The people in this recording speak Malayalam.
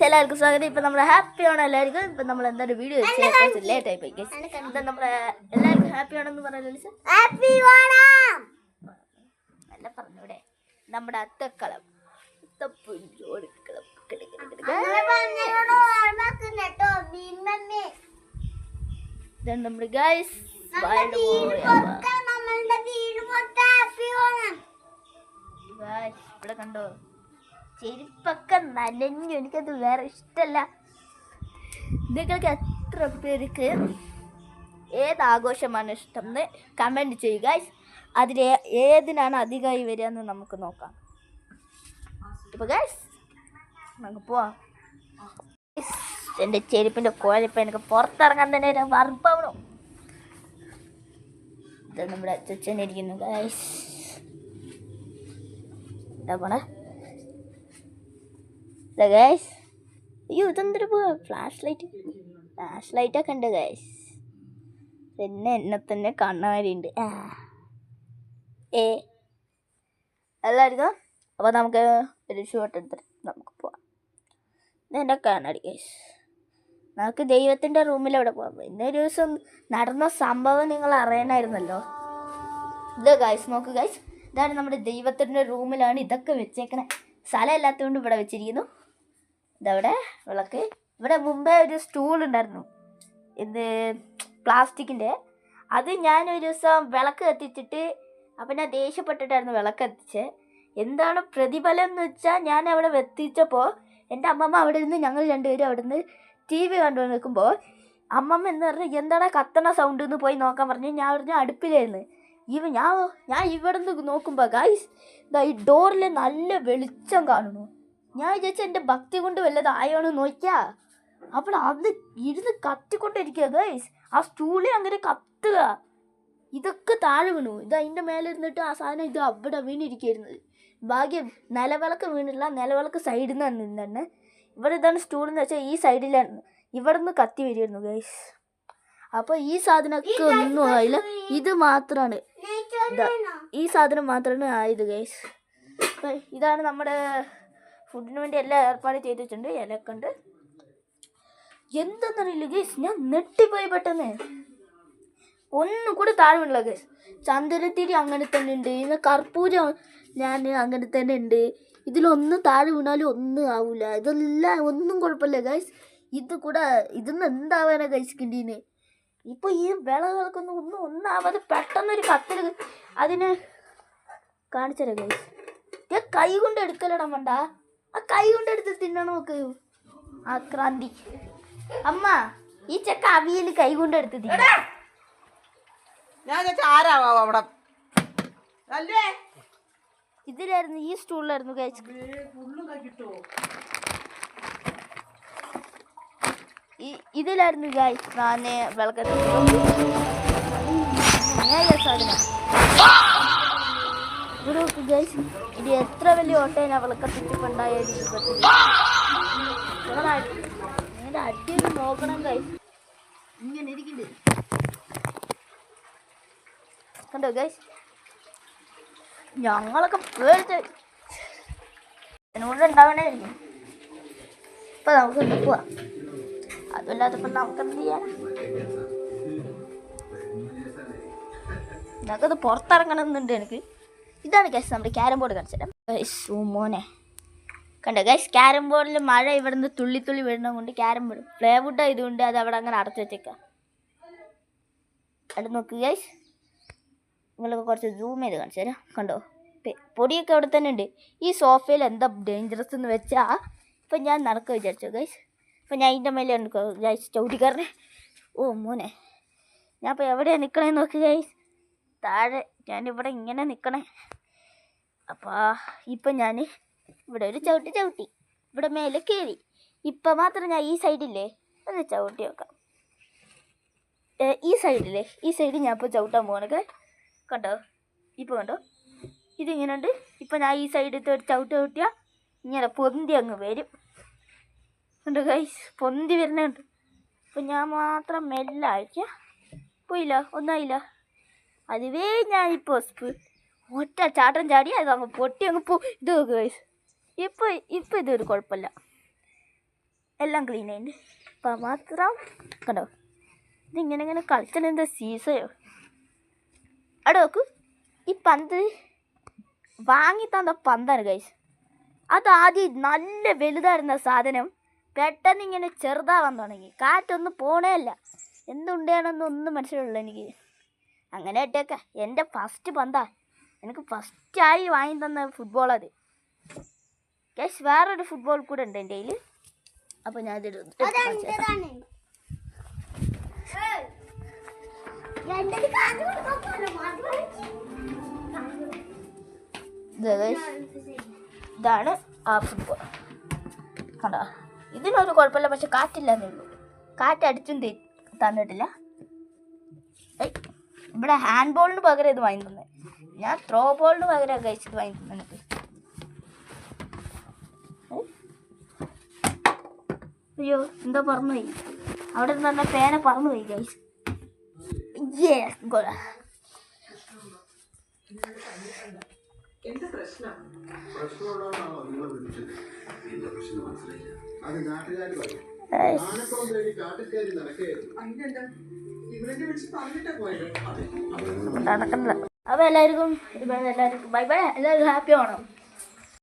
എല്ലാവർക്കും സ്വാഗതം. ഇപ്പം നമ്മുടെ ഹാപ്പി ആണ് എല്ലാവർക്കും. ഇപ്പം നമ്മൾ എന്തായാലും വീഡിയോ കുറച്ച് ലേറ്റ് ആയി പോയി. എന്താ നമ്മുടെ എല്ലാവർക്കും ഹാപ്പി ആണെന്ന് പറഞ്ഞാൽ നല്ല പറഞ്ഞൂടെ. നമ്മുടെ അത്തക്കളം നമ്മുടെ ഗൈസ് ഇവിടെ കണ്ടോ, ചെരുപ്പൊക്കെ നനഞ്ഞു. എനിക്കത് വേറെ ഇഷ്ടമല്ല. നിങ്ങൾക്ക് എത്ര പേർക്ക് ഏതാഘോഷമാണ് ഇഷ്ടം എന്ന് കമൻറ്റ് ചെയ്യുക. അതിൽ ഏതിനാണ് അധികമായി വരിക എന്ന് നമുക്ക് നോക്കാം. ഇപ്പോൾ ഗൈസ് നമുക്ക് പോവാം. എൻ്റെ ചെരുപ്പിൻ്റെ കോലിപ്പം എനിക്ക് പുറത്തിറങ്ങാൻ തന്നെ ഒരു വർപ്പാവണം. ഇത് നമ്മുടെ അച്ഛൻ ഇരിക്കുന്നു ഗൈസ്. എന്താ പോണേ ഗൈസ്? അയ്യോ ഇതെന്തൊരു ഫ്ലാഷ് ലൈറ്റൊക്കെ ഉണ്ട് ഗൈസ്. പിന്നെ എന്നെ തന്നെ കാണാറുണ്ട്. എല്ലാവർക്കും അപ്പോൾ നമുക്ക് ഒരു ഷോട്ട് എടുത്തിട്ട് നമുക്ക് പോവാം. ഇതെൻ്റെ കണ്ണാടി ഗൈസ്. നമുക്ക് ദൈവത്തിൻ്റെ റൂമിലവിടെ പോകാം. ഇന്നൊരു ദിവസം നടന്ന സംഭവം നിങ്ങൾ അറിയണമായിരുന്നല്ലോ. ഇത് ഗൈസ് നോക്ക് ഗൈസ്, ഇതാണ് നമ്മുടെ ദൈവത്തിൻ്റെ റൂമിലാണ് ഇതൊക്കെ വെച്ചേക്കണേ. സ്ഥലം ഇല്ലാത്തതുകൊണ്ട് ഇവിടെ വെച്ചിരിക്കുന്നു. ഇതവിടെ വിളക്ക്. ഇവിടെ മുമ്പേ ഒരു സ്റ്റൂൾ ഉണ്ടായിരുന്നു, ഇത് പ്ലാസ്റ്റിക്കിൻ്റെ. അത് ഞാനൊരു ദിവസം വിളക്ക് കത്തിച്ചിട്ട് അപ്പം ഞാൻ ദേഷ്യപ്പെട്ടിട്ടായിരുന്നു വിളക്ക് കത്തിച്ചത്. എന്താണ് പ്രതിഫലം എന്ന് വെച്ചാൽ, ഞാൻ അവിടെ എത്തിച്ചപ്പോൾ എൻ്റെ അമ്മമ്മ അവിടെ ഇരുന്ന് ഞങ്ങൾ രണ്ടുപേരും അവിടെ നിന്ന് TV കണ്ടു നിൽക്കുമ്പോൾ അമ്മമ്മ എന്ന് പറഞ്ഞാൽ എന്താണ് കത്തണ സൗണ്ട് എന്ന് പോയി നോക്കാൻ പറഞ്ഞു. ഞാൻ പറഞ്ഞു അടുപ്പിലായിരുന്നു. ഞാൻ ഇവിടെ നിന്ന് നോക്കുമ്പോൾ ഗൈസ് ഈ ഡോറിൽ നല്ല വെളിച്ചം കാണുന്നു. ഞാൻ വിചാരിച്ച എൻ്റെ ഭക്തി കൊണ്ട് വല്ലതായോന്ന് നോക്കിയാ. അപ്പോൾ അത് ഇരുന്ന് കത്തിക്കൊണ്ടിരിക്കുക ഗൈസ്. ആ സ്റ്റൂളിൽ അങ്ങനെ കത്തുക. ഇതൊക്കെ താഴെ വീണു. ഇത് അതിൻ്റെ മേലെ ഇരുന്നിട്ട് ആ സാധനം ഇത് അവിടെ വീണിരിക്കുന്നത്. ഭാഗ്യം നിലവിളക്ക് വീണില്ല. നിലവിളക്ക് സൈഡിൽ നിന്ന് തന്നെ. ഇവിടെ ഇതാണ് സ്റ്റൂളെന്ന് വെച്ചാൽ ഈ സൈഡിലാണ്. ഇവിടെ നിന്ന് കത്തി വരുമായിരുന്നു ഗൈസ്. അപ്പോൾ ഈ സാധനമൊക്കെ ഒന്നും ആയില്ല. ഇത് മാത്രമാണ്, ഈ സാധനം മാത്രമാണ് ആയത് ഗൈസ്. അപ്പം ഇതാണ് നമ്മുടെ ഫുഡിന് വേണ്ടി എല്ലാം ഏർപ്പാട് ചെയ്തിട്ടുണ്ട്. ഇലയൊക്കെ ഉണ്ട്. എന്തെന്നറിയില്ല ഗൈസ്, ഞാൻ നെട്ടിപ്പോയി പെട്ടെന്ന്. ഒന്നും കൂടെ താഴെ വീണില്ല ഗൈസ്. ചന്ദനത്തിരി അങ്ങനെ തന്നെ ഉണ്ട്. ഇന്ന് കർപ്പൂരം ഞാൻ അങ്ങനെ തന്നെ ഉണ്ട്. ഇതിലൊന്നും താഴെ വീണാലും ഒന്നും ആവില്ല. ഇതെല്ലാം ഒന്നും കുഴപ്പമില്ല ഗൈസ്. ഇതൊന്നും എന്താവാനാ കഴിച്ചിട്ടുണ്ടീന്. ഇപ്പോൾ ഈ വിളകൾക്കൊന്നും ഒന്നാവാതെ പെട്ടെന്നൊരു കത്തിൽ അതിന് കാണിച്ചല്ലോ ഗൈസ്. ഞാൻ കൈ കൊണ്ട് എടുക്കലടാ വേണ്ട, ആ കൈ കൊണ്ട് എടുത്ത് തിന്നണം നോക്ക്. ആക്രാന്തി. അമ്മ ഈ ചെക്ക അവിയൽ കൈ കൊണ്ട് എടുത്ത് തിന്ന. ഇതിലായിരുന്നു, ഈ സ്റ്റൂളിലായിരുന്നു ഗൈസ്. ഇതിലായിരുന്നു ഗൈസ് ഞാൻ വിളക്കത്തി സാധനം. ഇവിടെ നോക്ക് ഗൈസ്, ഇത് എത്ര വലിയ ഓട്ടേനാ വിളക്കത്തിച്ചുണ്ടായ രൂപത്തിൽ. നിങ്ങളുടെ അടിയൊന്ന് നോക്കണം ഗൈസ്. ഇങ്ങനെ ഇരിക്കുന്നുണ്ട് കണ്ടോ ഗൈസ്. ഞങ്ങളൊക്കെ പേടിച്ച് ഇതിനുകൊണ്ട് ഉണ്ടാവണായിരിക്കും. ഇപ്പം നമുക്ക് പോവാം. അതുമില്ലാത്തപ്പോൾ നമുക്കെന്ത് ചെയ്യാൻ? ഞങ്ങൾക്കത് പുറത്തിറങ്ങണമെന്നുണ്ട് എനിക്ക്. ഇതാണ് ഗൈസ് നമ്മുടെ ക്യാരം ബോർഡ് കളിച്ചിട്ട് ഗൈസ്. മോനെ കണ്ടോ ഗൈസ്, ക്യാരം ബോർഡിൽ മഴ ഇവിടെ നിന്ന് തുള്ളി വീഴുന്നത് കൊണ്ട് ക്യാരം ബോർഡ് പ്ലൈവുഡ് ആയതുകൊണ്ട് അത് അവിടെ അങ്ങനെ അടച്ചു വെച്ചേക്കാം. അത് നോക്ക് ഗൈസ്, നിങ്ങളൊക്കെ കുറച്ച് സൂം ചെയ്ത് കാണിച്ചു തരാം. കണ്ടോ പൊടിയൊക്കെ അവിടെ തന്നെ ഉണ്ട്. ഈ സോഫയിൽ എന്താ ഡേഞ്ചറസ് എന്ന് വെച്ചാൽ ഇപ്പം ഞാൻ നടക്കുക വിചാരിച്ചു ഗൈസ്. അപ്പം ഞാൻ ഇതിൻ്റെ മേലെ ഗൈസ് ചവിട്ടിക്കാരനെ. ഓ മോനെ, ഞാൻ ഇപ്പോൾ എവിടെയാണ് നിൽക്കണേന്ന് നോക്കി ഗൈസ്. താഴെ ഞാനിവിടെ ഇങ്ങനെ നിൽക്കണേ. അപ്പോൾ ഇപ്പം ഞാൻ ഇവിടെ ഒരു ചവിട്ടി ഇവിടെ മേലെ കയറി. ഇപ്പം മാത്രം ഞാൻ ഈ സൈഡില്ലേ ഒന്ന് ചവിട്ടി വെക്കാം. ഈ സൈഡ് ഞാൻ ഇപ്പോൾ ചവിട്ടാൻ പോകണേ. കണ്ടോ ഇപ്പോൾ കണ്ടോ, ഇതിങ്ങനെ ഉണ്ട്. ഇപ്പം ഞാൻ ഈ സൈഡിലത്തെ ഒരു ചവിട്ടിയാൽ ഇങ്ങനെ പൊന്തി അങ്ങ് വരും. ഉണ്ട് ഗൈസ്, പൊന്തി വരുന്നുണ്ട്. അപ്പം ഞാൻ മാത്രം മെല്ലെ അയക്കാം. പോയില്ല, ഒന്നായില്ല. അതുവേ ഞാനിപ്പോൾ ഒറ്റ ചാട്ടം ചാടി അത് അങ്ങ് പൊട്ടി അങ്ങ് ഇത് ഗൈസ്. ഇപ്പം ഇതൊരു കുഴപ്പമില്ല. എല്ലാം ക്ലീൻ ആയിട്ട് അപ്പം മാത്രം കണ്ടോ ഇതിങ്ങനെ കളിച്ചത് എന്താ സീസയോ അവിടെ നോക്കൂ ഈ പന്ത് വാങ്ങി തന്ന പന്താണ് ഗൈസ് അത് ആദ്യം നല്ല വലുതായിരുന്ന സാധനം പെട്ടെന്ന് ഇങ്ങനെ ചെറുതാവാൻ തുടങ്ങി കാറ്റൊന്നും പോണേ അല്ല എന്തുണ്ടാണെന്നൊന്നും മനസ്സിലുള്ള എനിക്ക് അങ്ങനെ ഇട്ടേക്ക എൻ്റെ ഫസ്റ്റ് പന്താ എനിക്ക് ഫസ്റ്റായി വാങ്ങി തന്ന ഫുട്ബോൾ അത് ഗൈസ് വേറൊരു ഫുട്ബോൾ കൂടെ ഉണ്ട് എൻ്റെ കയ്യിൽ അപ്പോൾ ഞാൻ ഇത് ഇതാണ് ആ ഫുട്ബോൾ കണ്ടോ ഇതിനൊരു കുഴപ്പമില്ല പക്ഷെ കാറ്റില്ലെന്നേ ഉള്ളൂ കാറ്റടിച്ചും തന്നിട്ടില്ല ഇവിടെ ഹാൻഡ് ബോളിന് പകരം ഇത് വാങ്ങി തന്നെ ഞാൻ ത്രോ ബോളിന് പകരം കഴിച്ചിട്ട് വാങ്ങി തന്നിട്ട് അയ്യോ എന്താ പറന്നുപോയി അവിടെ നിന്ന് തന്നെ പേന പറന്നുപോയി ഗൈസ് നടക്കണ്ട അപ്പൊ എല്ലാവർക്കും ബൈ ബൈ എല്ലാവരും ഹാപ്പി ആവണം